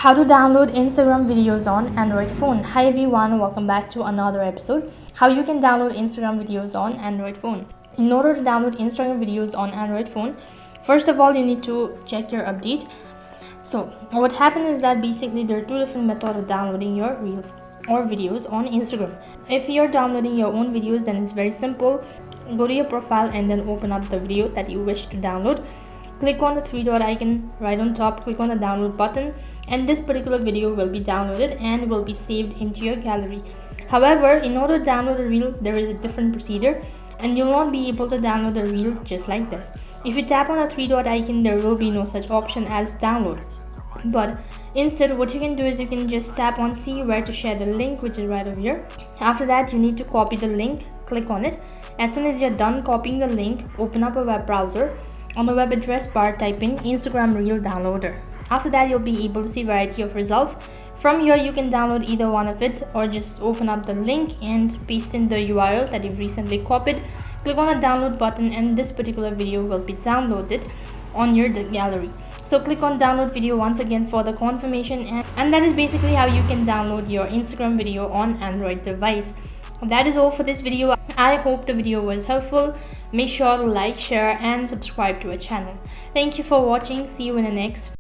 How to download Instagram videos on Android phone. Hi everyone, welcome back to another episode. How you can download Instagram videos on Android phone. In order to download Instagram videos on Android phone, first of all you need to check your update. So what happened is that basically there are two different methods of downloading your reels or videos on Instagram. If you're downloading your own videos, then it's very simple. Go to your profile and then open up the video that you wish to download. Click on the three dot icon right on top, click on the download button, and this particular video will be downloaded and will be saved into your gallery. However, in order to download a reel, there is a different procedure and you'll not be able to download a reel just like this. If you tap on the three dot icon, there will be no such option as download. But instead what you can do is you can just tap on see where to share the link, which is right over here. After that you need to copy the link, click on it. As soon as you're done copying the link, open up a web browser. On the web address bar, type in Instagram Reel Downloader. After that, you'll be able to see a variety of results. From here, you can download either one of it or just open up the link and paste in the URL that you've recently copied. Click on the download button and this particular video will be downloaded on your gallery. So click on download video once again for the confirmation, and that is basically how you can download your Instagram video on Android device. That is all for this video. I hope the video was helpful. Make sure to like, share and subscribe to our channel. Thank you for watching. See you in the next